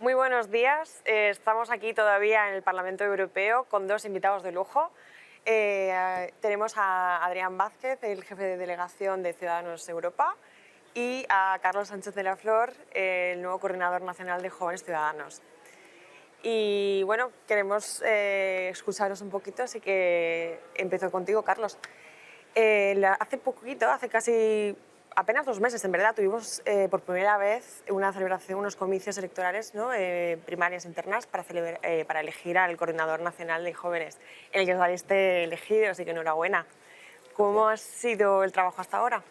Muy buenos días. Estamos aquí todavía en el Parlamento Europeo con dos invitados de lujo. Tenemos a Adrián Vázquez, el jefe de delegación de Ciudadanos Europa, y a Carlos Sánchez de la Flor, el nuevo coordinador nacional de Jóvenes Ciudadanos. Y bueno, queremos escucharos un poquito, así que empiezo contigo, Carlos. Hace poquito, hace casi apenas 2 meses, en verdad, tuvimos por primera vez una celebración, unos comicios electorales, ¿no? Primarias internas para elegir al coordinador nacional de jóvenes, en el que saliste elegido, así que enhorabuena. ¿Cómo ha sido el trabajo hasta ahora?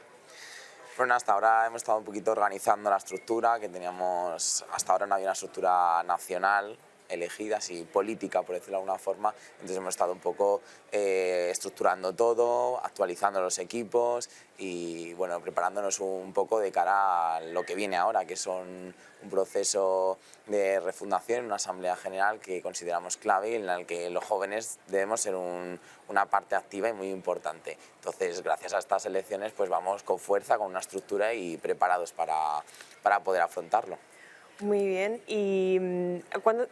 Bueno, hasta ahora hemos estado un poquito organizando la estructura, que teníamos, hasta ahora no había una estructura nacional elegida, así política, por decirlo de alguna forma. Entonces hemos estado un poco estructurando todo, actualizando los equipos y bueno, preparándonos un poco de cara a lo que viene ahora, que son un proceso de refundación, una asamblea general que consideramos clave y en la que los jóvenes debemos ser una parte activa y muy importante. Entonces, gracias a estas elecciones, pues vamos con fuerza, con una estructura y preparados para poder afrontarlo. Muy bien. ¿Y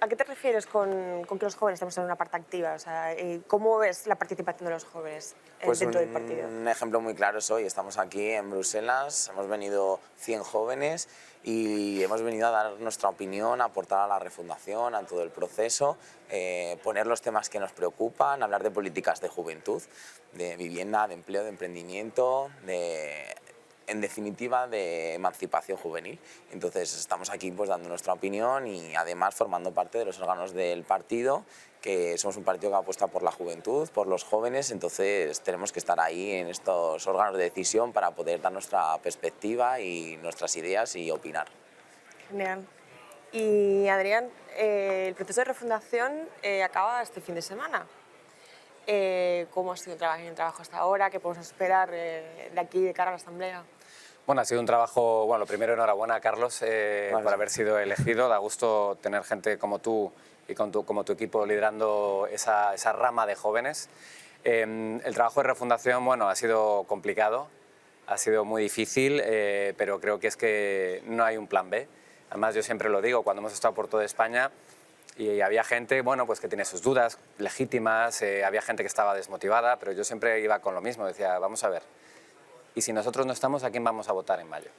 a qué te refieres con que los jóvenes estamos en una parte activa? O sea, ¿cómo ves la participación de los jóvenes dentro del partido? Un ejemplo muy claro es hoy. Estamos aquí en Bruselas, hemos venido 100 jóvenes y hemos venido a dar nuestra opinión, a aportar a la refundación, a todo el proceso, poner los temas que nos preocupan, hablar de políticas de juventud, de vivienda, de empleo, de emprendimiento, en definitiva, de emancipación juvenil. Entonces estamos aquí pues dando nuestra opinión y además formando parte de los órganos del partido, que somos un partido que apuesta por la juventud, por los jóvenes, entonces tenemos que estar ahí en estos órganos de decisión para poder dar nuestra perspectiva y nuestras ideas y opinar. Genial. Y Adrián, el proceso de refundación acaba este fin de semana. ¿Cómo ha sido el trabajo hasta ahora? ¿Qué podemos esperar de aquí de cara a la Asamblea? Bueno, ha sido un trabajo, bueno, lo primero enhorabuena, Carlos, por haber sido elegido. Da gusto tener gente como tú y como tu equipo liderando esa rama de jóvenes. El trabajo de refundación, bueno, ha sido complicado, ha sido muy difícil, pero creo que es que no hay un plan B. Además, yo siempre lo digo, cuando hemos estado por toda España y había gente, bueno, pues que tiene sus dudas legítimas, había gente que estaba desmotivada, pero yo siempre iba con lo mismo, decía, vamos a ver, y si nosotros no estamos, ¿a quién vamos a votar en mayo?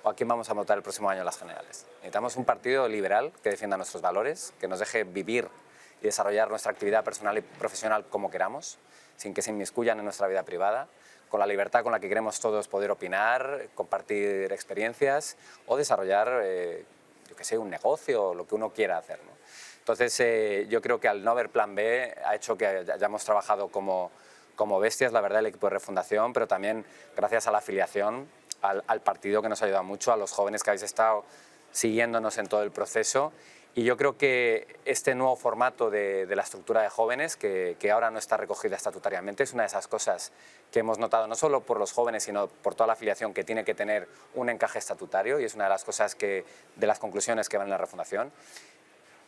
¿O a quién vamos a votar el próximo año en las generales? Necesitamos un partido liberal que defienda nuestros valores, que nos deje vivir y desarrollar nuestra actividad personal y profesional como queramos, sin que se inmiscuyan en nuestra vida privada, con la libertad con la que queremos todos poder opinar, compartir experiencias o desarrollar, yo qué sé, un negocio o lo que uno quiera hacer, ¿no? Entonces, yo creo que al no haber plan B ha hecho que hayamos trabajado como bestias, la verdad, el equipo de refundación, pero también gracias a la afiliación al partido, que nos ha ayudado mucho, a los jóvenes que habéis estado siguiéndonos en todo el proceso. Y yo creo que este nuevo formato de la estructura de jóvenes, que ahora no está recogida estatutariamente, es una de esas cosas que hemos notado no solo por los jóvenes, sino por toda la afiliación, que tiene que tener un encaje estatutario, y es una de las cosas de las conclusiones que van en la refundación.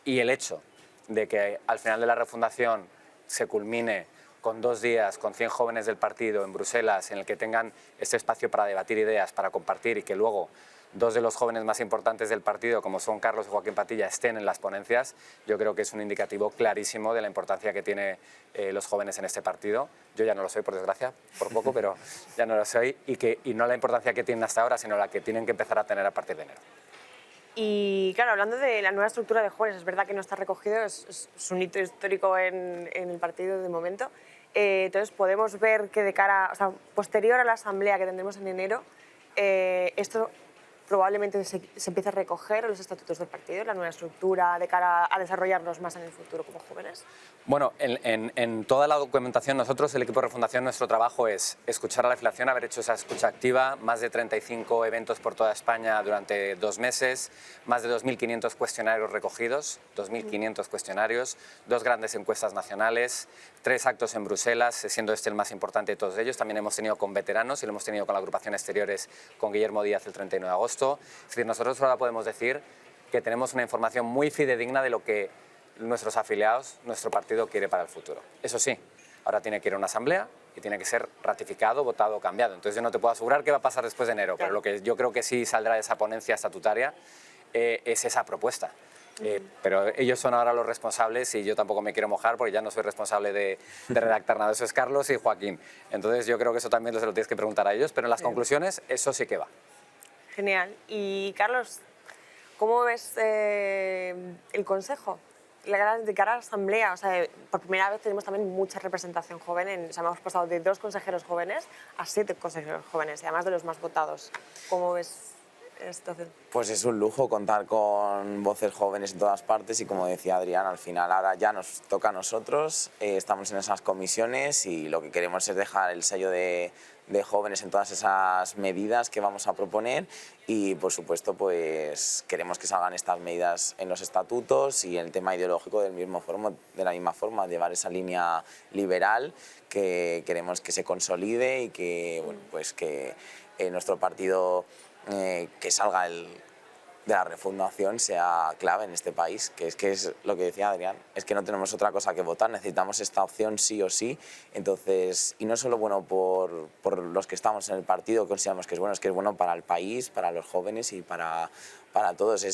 Y el hecho de que al final de la refundación se culmine con 2 días, con 100 jóvenes del partido en Bruselas, en el que tengan este espacio para debatir ideas, para compartir, y que luego 2 de los jóvenes más importantes del partido, como son Carlos y Joaquín Patilla, estén en las ponencias, yo creo que es un indicativo clarísimo de la importancia que tienen los jóvenes en este partido. Yo ya no lo soy, por desgracia, por poco, pero ya no lo soy, y no la importancia que tienen hasta ahora, sino la que tienen que empezar a tener a partir de enero. Y claro, hablando de la nueva estructura de jóvenes, es verdad que no está recogido, es un hito histórico en el partido de momento. Entonces podemos ver que de cara, o sea, posterior a la asamblea que tendremos en enero, esto probablemente se empiece a recoger en los estatutos del partido, la nueva estructura de cara a desarrollarnos más en el futuro como jóvenes. Bueno, en toda la documentación, nosotros, el equipo de refundación, nuestro trabajo es escuchar a la afiliación, haber hecho esa escucha activa, más de 35 eventos por toda España durante 2 meses, más de 2.500 cuestionarios recogidos, 2.500 cuestionarios, 2 grandes encuestas nacionales, 3 actos en Bruselas, siendo este el más importante de todos ellos. También hemos tenido con veteranos y lo hemos tenido con la agrupación Exteriores, con Guillermo Díaz el 31 de agosto. Es decir, nosotros ahora podemos decir que tenemos una información muy fidedigna de lo que nuestros afiliados, nuestro partido quiere para el futuro. Eso sí, ahora tiene que ir a una asamblea y tiene que ser ratificado, votado o cambiado. Entonces yo no te puedo asegurar qué va a pasar después de enero, pero lo que yo creo que sí saldrá de esa ponencia estatutaria es esa propuesta. Pero ellos son ahora los responsables y yo tampoco me quiero mojar porque ya no soy responsable de redactar nada. Eso es Carlos y Joaquín. Entonces yo creo que eso también se lo tienes que preguntar a ellos, pero en las conclusiones eso sí que va. Genial. Y Carlos, ¿cómo ves el Consejo? De cara a la Asamblea, o sea, por primera vez tenemos también mucha representación joven, o sea, hemos pasado de 2 consejeros jóvenes a 7 consejeros jóvenes, y además de los más votados. ¿Cómo ves esta situación? Pues es un lujo contar con voces jóvenes en todas partes y como decía Adrián, al final ahora ya nos toca a nosotros, estamos en esas comisiones y lo que queremos es dejar el sello de jóvenes en todas esas medidas que vamos a proponer y por supuesto pues queremos que salgan estas medidas en los estatutos y el tema ideológico de la misma forma, llevar esa línea liberal que queremos que se consolide y que, bueno, pues que nuestro partido que salga de la refundación sea clave en este país, que es lo que decía Adrián, es que no tenemos otra cosa que votar, necesitamos esta opción sí o sí, entonces, y no solo bueno por los que estamos en el partido, que consideramos que es bueno para el país, para los jóvenes y para todos,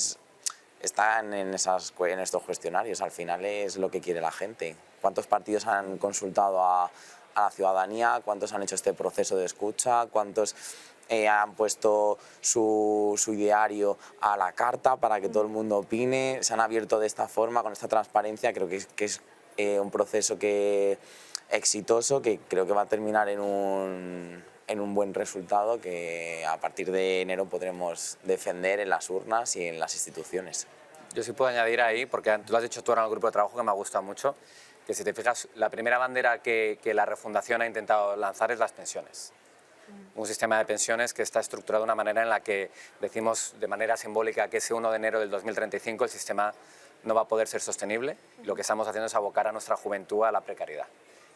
están en estos cuestionarios, al final es lo que quiere la gente. ¿Cuántos partidos han consultado a la ciudadanía? ¿Cuántos han hecho este proceso de escucha? ¿Cuántos han puesto su ideario a la carta para que todo el mundo opine? Se han abierto de esta forma, con esta transparencia. Creo que es un proceso exitoso que creo que va a terminar en un buen resultado que a partir de enero podremos defender en las urnas y en las instituciones. Yo sí puedo añadir ahí, porque tú lo has dicho tú ahora en el grupo de trabajo, que me ha gustado mucho, que si te fijas, la primera bandera que la refundación ha intentado lanzar es las pensiones. Un sistema de pensiones que está estructurado de una manera en la que decimos de manera simbólica que ese 1 de enero del 2035 el sistema no va a poder ser sostenible y lo que estamos haciendo es abocar a nuestra juventud a la precariedad.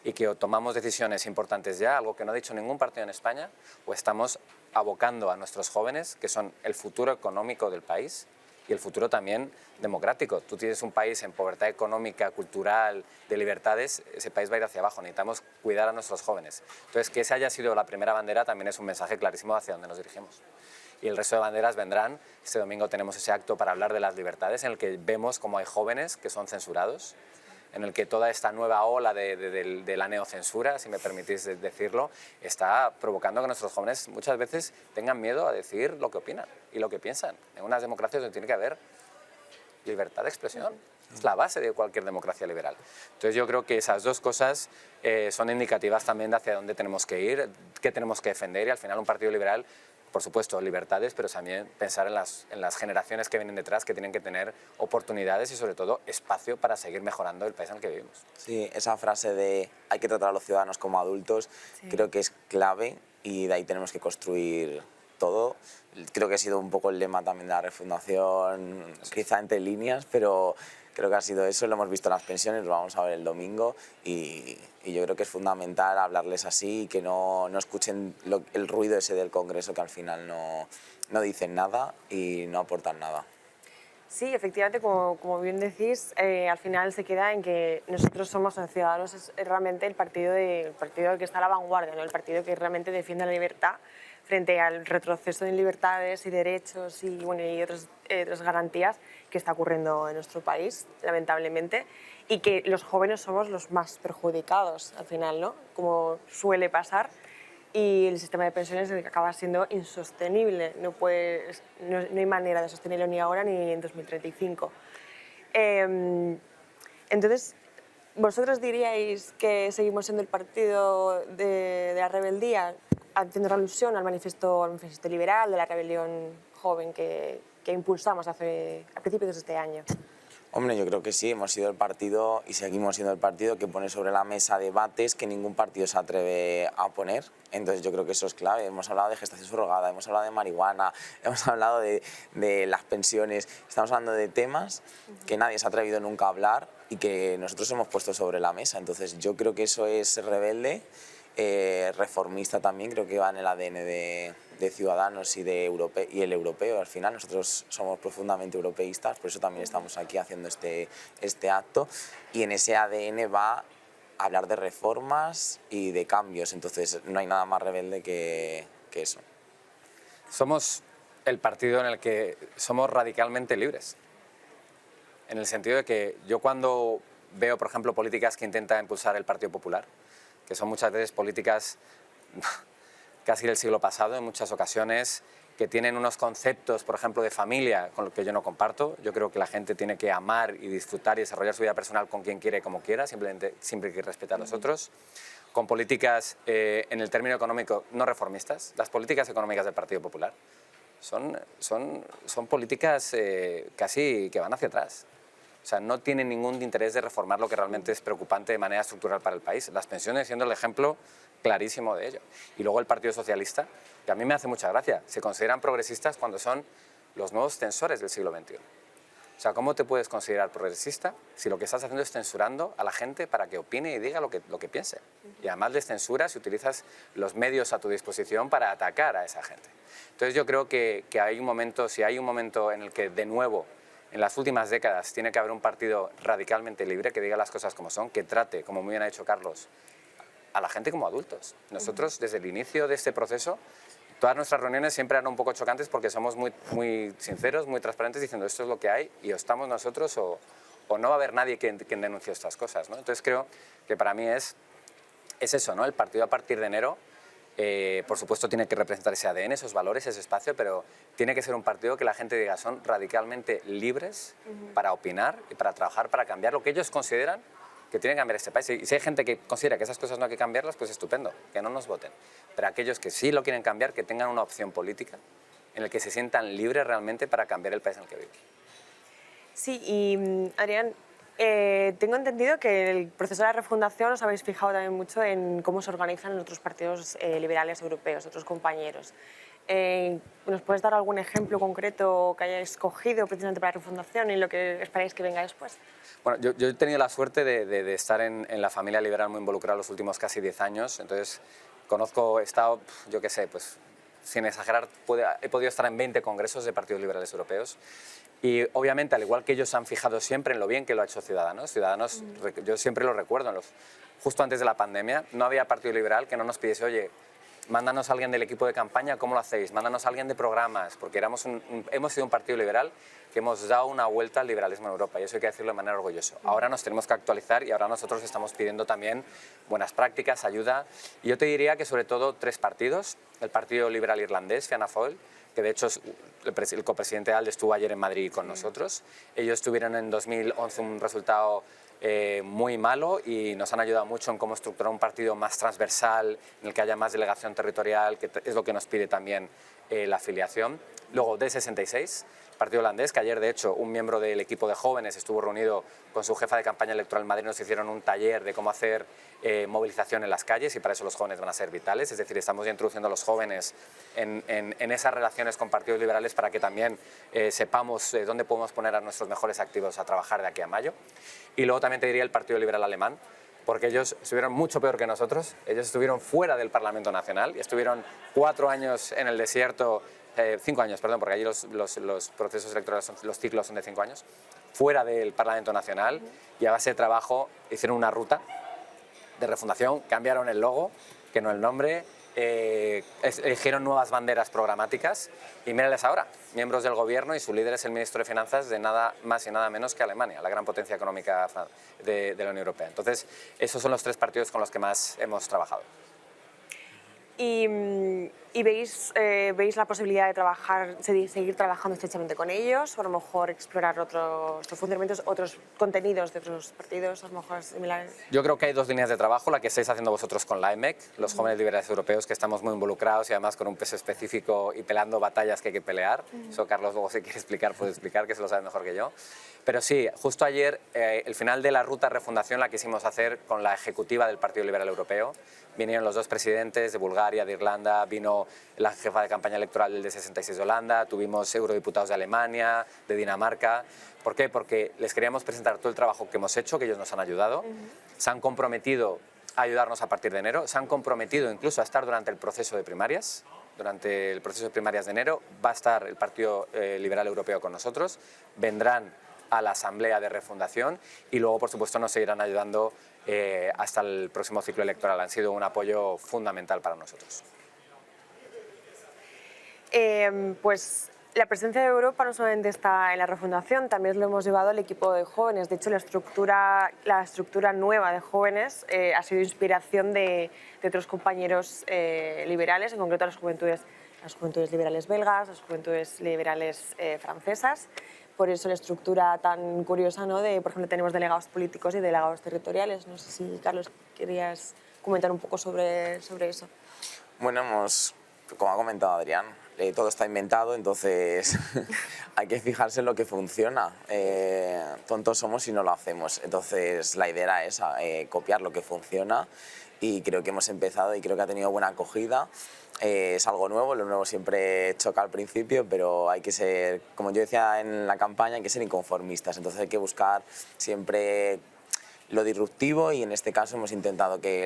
Y que o tomamos decisiones importantes ya, algo que no ha dicho ningún partido en España, o estamos abocando a nuestros jóvenes, que son el futuro económico del país, y el futuro también democrático. Tú tienes un país en pobreza económica, cultural, de libertades, ese país va a ir hacia abajo. Necesitamos cuidar a nuestros jóvenes. Entonces, que esa haya sido la primera bandera también es un mensaje clarísimo hacia dónde nos dirigimos. Y el resto de banderas vendrán. Este domingo tenemos ese acto para hablar de las libertades, en el que vemos cómo hay jóvenes que son censurados, en el que toda esta nueva ola de la neocensura, si me permitís decirlo, está provocando que nuestros jóvenes muchas veces tengan miedo a decir lo que opinan y lo que piensan. En unas democracias donde tiene que haber libertad de expresión. Es la base de cualquier democracia liberal. Entonces yo creo que esas dos cosas son indicativas también de hacia dónde tenemos que ir, qué tenemos que defender y al final un partido liberal, por supuesto, libertades, pero también pensar en las generaciones que vienen detrás, que tienen que tener oportunidades y, sobre todo, espacio para seguir mejorando el país en el que vivimos. Sí, esa frase de hay que tratar a los ciudadanos como adultos, sí, creo que es clave y de ahí tenemos que construir todo. Creo que ha sido un poco el lema también de la refundación, quizá entre líneas, pero creo que ha sido eso, lo hemos visto en las pensiones, lo vamos a ver el domingo y yo creo que es fundamental hablarles así y que no escuchen el ruido ese del Congreso que al final no dicen nada y no aportan nada. Sí, efectivamente, como bien decís, al final se queda en que nosotros somos los ciudadanos, es realmente el partido que está a la vanguardia, ¿no? El partido que realmente defiende la libertad frente al retroceso en libertades y derechos y otras garantías que está ocurriendo en nuestro país, lamentablemente, y que los jóvenes somos los más perjudicados al final, ¿no? Como suele pasar, y el sistema de pensiones acaba siendo insostenible, no hay manera de sostenerlo ni ahora ni en 2035. Entonces, ¿vosotros diríais que seguimos siendo el partido de la rebeldía, haciendo alusión al manifiesto liberal de la rebelión joven que impulsamos a principios de este año? Hombre, yo creo que sí, hemos sido el partido y seguimos siendo el partido que pone sobre la mesa debates que ningún partido se atreve a poner. Entonces yo creo que eso es clave. Hemos hablado de gestación subrogada, hemos hablado de marihuana, hemos hablado de las pensiones. Estamos hablando de temas que nadie se ha atrevido nunca a hablar y que nosotros hemos puesto sobre la mesa. Entonces yo creo que eso es rebelde, reformista también, creo que va en el ADN de Ciudadanos y el europeo. Al final nosotros somos profundamente europeístas, por eso también estamos aquí haciendo este acto y en ese ADN va a hablar de reformas y de cambios, entonces no hay nada más rebelde que eso. Somos el partido en el que somos radicalmente libres. en el sentido de que yo cuando veo, por ejemplo, políticas que intenta impulsar el Partido Popular, que son muchas veces políticas casi del siglo pasado en muchas ocasiones, que tienen unos conceptos, por ejemplo, de familia con los que yo no comparto. Yo creo que la gente tiene que amar y disfrutar y desarrollar su vida personal con quien quiera y como quiera, simplemente siempre hay que respetar a los otros. Con políticas, en el término económico, no reformistas. Las políticas económicas del Partido Popular son políticas casi que van hacia atrás. O sea, no tienen ningún interés de reformar lo que realmente es preocupante de manera estructural para el país. Las pensiones siendo el ejemplo clarísimo de ello. Y luego el Partido Socialista, que a mí me hace mucha gracia, se consideran progresistas cuando son los nuevos censores del siglo XXI. O sea, ¿cómo te puedes considerar progresista si lo que estás haciendo es censurando a la gente para que opine y diga lo que piense? Y además les censuras y utilizas los medios a tu disposición para atacar a esa gente. Entonces yo creo que hay un momento, si hay un momento en el que de nuevo, en las últimas décadas, tiene que haber un partido radicalmente libre que diga las cosas como son, que trate, como muy bien ha dicho Carlos, a la gente como adultos. Nosotros, desde el inicio de este proceso, todas nuestras reuniones siempre eran un poco chocantes porque somos muy sinceros, muy transparentes, diciendo esto es lo que hay y o estamos nosotros o no va a haber nadie quien denuncie estas cosas, ¿no? Entonces creo que para mí es eso, ¿no? El partido a partir de enero, por supuesto, tiene que representar ese ADN, esos valores, ese espacio, pero tiene que ser un partido que la gente diga son radicalmente libres para opinar y para trabajar, para cambiar lo que ellos consideran que tiene que cambiar este país. Y si hay gente que considera que esas cosas no hay que cambiarlas, pues estupendo, que no nos voten. Pero aquellos que sí lo quieren cambiar, que tengan una opción política en la que se sientan libres realmente para cambiar el país en el que viven. Sí, y Adrián, tengo entendido que el proceso de la refundación os habéis fijado también mucho en cómo se organizan en otros partidos liberales europeos, otros compañeros. ¿Nos puedes dar algún ejemplo concreto que hayáis cogido precisamente para la refundación y lo que esperáis que venga después? Bueno, yo he tenido la suerte de estar en la familia liberal muy involucrada los últimos casi 10 años, entonces he estado, yo qué sé, pues sin exagerar, he podido estar en 20 congresos de partidos liberales europeos y obviamente, al igual que ellos se han fijado siempre en lo bien que lo ha hecho Ciudadanos, yo siempre lo recuerdo, justo antes de la pandemia no había partido liberal que no nos pidiese, oye, mándanos a alguien del equipo de campaña, ¿cómo lo hacéis? Mándanos a alguien de programas, porque hemos sido un partido liberal que hemos dado una vuelta al liberalismo en Europa, y eso hay que decirlo de manera orgullosa. Ahora nos tenemos que actualizar y ahora nosotros estamos pidiendo también buenas prácticas, ayuda, y yo te diría que sobre todo 3 partidos, el Partido Liberal Irlandés, Fianna Fáil, que de hecho el copresidente ALDE estuvo ayer en Madrid con nosotros. Ellos tuvieron en 2011 un resultado muy malo y nos han ayudado mucho en cómo estructurar un partido más transversal, en el que haya más delegación territorial, que es lo que nos pide también la afiliación. Luego, D66, partido holandés, que ayer, de hecho, un miembro del equipo de jóvenes estuvo reunido con su jefa de campaña electoral en Madrid, nos hicieron un taller de cómo hacer movilización en las calles y para eso los jóvenes van a ser vitales, es decir, estamos ya introduciendo a los jóvenes en esas relaciones con partidos liberales para que también sepamos dónde podemos poner a nuestros mejores activos a trabajar de aquí a mayo. Y luego también te diría el Partido Liberal Alemán, porque ellos estuvieron mucho peor que nosotros, ellos estuvieron fuera del Parlamento Nacional y estuvieron 4 años en el desierto, 5 años, perdón, porque allí los procesos electorales, los ciclos son de 5 años, fuera del Parlamento Nacional y a base de trabajo hicieron una ruta de refundación, cambiaron el logo, que no el nombre, eligieron nuevas banderas programáticas y mírenles ahora, miembros del gobierno y su líder es el ministro de Finanzas de nada más y nada menos que Alemania, la gran potencia económica de la Unión Europea. Entonces, esos son los 3 partidos con los que más hemos trabajado. ¿Y veis la posibilidad de seguir trabajando estrechamente con ellos o a lo mejor explorar otros funcionamientos, otros contenidos de otros partidos a lo mejor similares? Yo creo que hay 2 líneas de trabajo, la que estáis haciendo vosotros con la EMEC, los jóvenes liberales europeos, que estamos muy involucrados y además con un peso específico y peleando batallas que hay que pelear. Eso Carlos luego si quiere explicar puede explicar, que se lo sabe mejor que yo. Pero sí, justo ayer, el final de la ruta refundación la quisimos hacer con la ejecutiva del Partido Liberal Europeo. Vinieron los 2 presidentes de Bulgaria, de Irlanda, vino la jefa de campaña electoral del D66 de Holanda, tuvimos eurodiputados de Alemania, de Dinamarca. ¿Por qué? Porque les queríamos presentar todo el trabajo que hemos hecho, que ellos nos han ayudado. Se han comprometido a ayudarnos a partir de enero, se han comprometido incluso a estar durante el proceso de primarias. Durante el proceso de primarias de enero va a estar el Partido Liberal Europeo con nosotros, vendrán a la asamblea de refundación y luego, por supuesto, nos seguirán ayudando hasta el próximo ciclo electoral. Han sido un apoyo fundamental para nosotros. Pues La presencia de Europa no solamente está en la refundación, también lo hemos llevado al equipo de jóvenes. De hecho, la estructura nueva de jóvenes ha sido inspiración de otros compañeros liberales, en concreto las juventudes liberales belgas, las juventudes liberales francesas. Por eso la estructura tan curiosa, ¿no? Por ejemplo, tenemos delegados políticos y delegados territoriales. No sé si, Carlos, querías comentar un poco sobre eso. Bueno, como ha comentado Adrián, todo está inventado, entonces hay que fijarse en lo que funciona. Tontos somos si no lo hacemos. Entonces la idea era esa, copiar lo que funciona, y creo que hemos empezado y creo que ha tenido buena acogida. Es algo nuevo, lo nuevo siempre choca al principio, pero hay que ser, como yo decía en la campaña, hay que ser inconformistas. Entonces hay que buscar siempre lo disruptivo, y en este caso hemos intentado que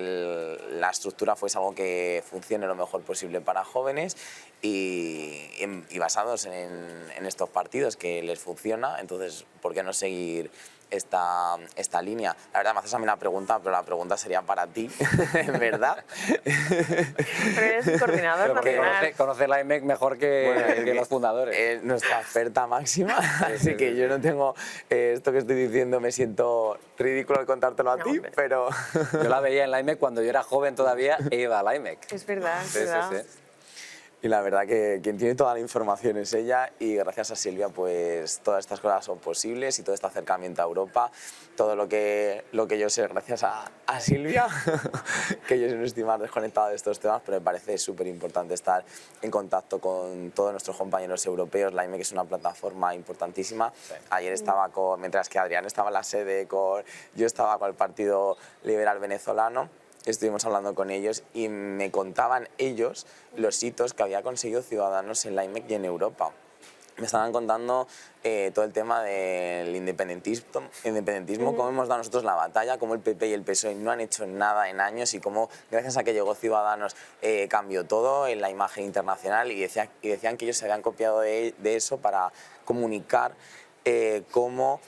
la estructura fuese algo que funcione lo mejor posible para jóvenes, y basados en estos partidos que les funciona. Entonces, ¿por qué no seguir esta línea? La verdad, me haces a mí una pregunta, pero la pregunta sería para ti, en verdad. Pero eres el coordinador nacional. Conoce la IMEC mejor que los fundadores. Es nuestra experta máxima, así que yo no tengo esto que estoy diciendo, me siento ridículo al contártelo a ti, pero... Yo la veía en la IMEC cuando yo era joven todavía e iba a la IMEC. Es verdad, es verdad. Sí. Y la verdad que quien tiene toda la información es ella, y gracias a Silvia pues todas estas cosas son posibles, y todo este acercamiento a Europa, todo lo que yo sé gracias a Silvia, que yo soy un estimado desconectado de estos temas, pero me parece súper importante estar en contacto con todos nuestros compañeros europeos. La IMEC es una plataforma importantísima. Sí. Ayer estaba mientras que Adrián estaba en la sede, yo estaba con el Partido Liberal Venezolano. Estuvimos hablando con ellos y me contaban ellos los hitos que había conseguido Ciudadanos en la IMEC y en Europa. Me estaban contando todo el tema del independentismo, cómo hemos dado nosotros la batalla, cómo el PP y el PSOE no han hecho nada en años, y cómo gracias a que llegó Ciudadanos cambió todo en la imagen internacional, y decían que ellos se habían copiado de eso para comunicar cómo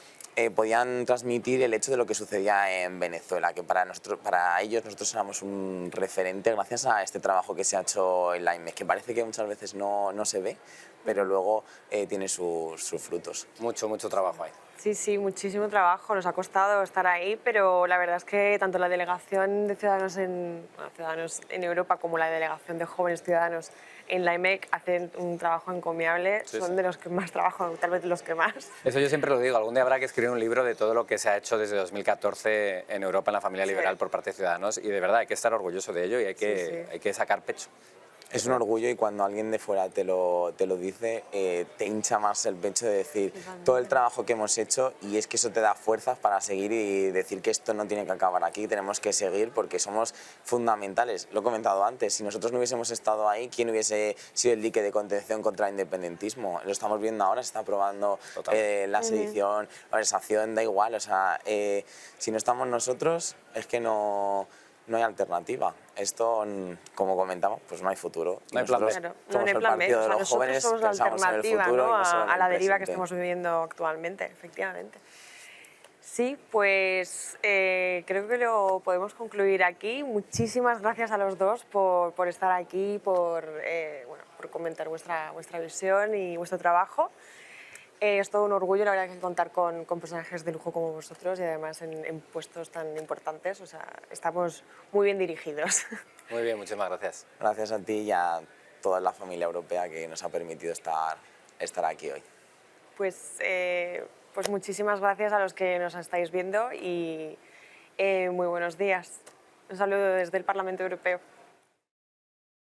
podían transmitir el hecho de lo que sucedía en Venezuela, que para ellos nosotros éramos un referente gracias a este trabajo que se ha hecho en la IMEC, que parece que muchas veces no se ve, pero luego tiene sus frutos. Mucho trabajo hay. Sí, muchísimo trabajo, nos ha costado estar ahí, pero la verdad es que tanto la delegación de Ciudadanos en Europa como la delegación de jóvenes ciudadanos en la IMEC hacen un trabajo encomiable, son de los que más trabajan, tal vez los que más. Eso yo siempre lo digo, algún día habrá que escribir un libro de todo lo que se ha hecho desde 2014 en Europa en la familia liberal por parte de Ciudadanos, y de verdad hay que estar orgulloso de ello y hay que sacar pecho. Es un orgullo, y cuando alguien de fuera te lo dice, te hincha más el pecho de decir todo el trabajo que hemos hecho, y es que eso te da fuerzas para seguir y decir que esto no tiene que acabar aquí, tenemos que seguir porque somos fundamentales. Lo he comentado antes, si nosotros no hubiésemos estado ahí, ¿quién hubiese sido el dique de contención contra el independentismo? Lo estamos viendo ahora, se está aprobando la sedición, la organización, da igual, o sea, si no estamos nosotros es que no hay alternativa. Esto, como comentamos, pues no hay futuro. No hay plan B. Claro, Somos no hay el plan B. partido O sea, de los jóvenes, somos la pensamos en el alternativa, futuro, ¿no? y no solo en a el la deriva que presente. estamos viviendo actualmente, efectivamente. Sí, pues creo que lo podemos concluir aquí. Muchísimas gracias a los dos por estar aquí, por comentar vuestra visión y vuestro trabajo. Es todo un orgullo, la verdad, que contar con personajes de lujo como vosotros, y además en puestos tan importantes. O sea, estamos muy bien dirigidos. Muy bien, muchísimas gracias. Gracias a ti y a toda la familia europea que nos ha permitido estar aquí hoy. Pues muchísimas gracias a los que nos estáis viendo, y muy buenos días. Un saludo desde el Parlamento Europeo.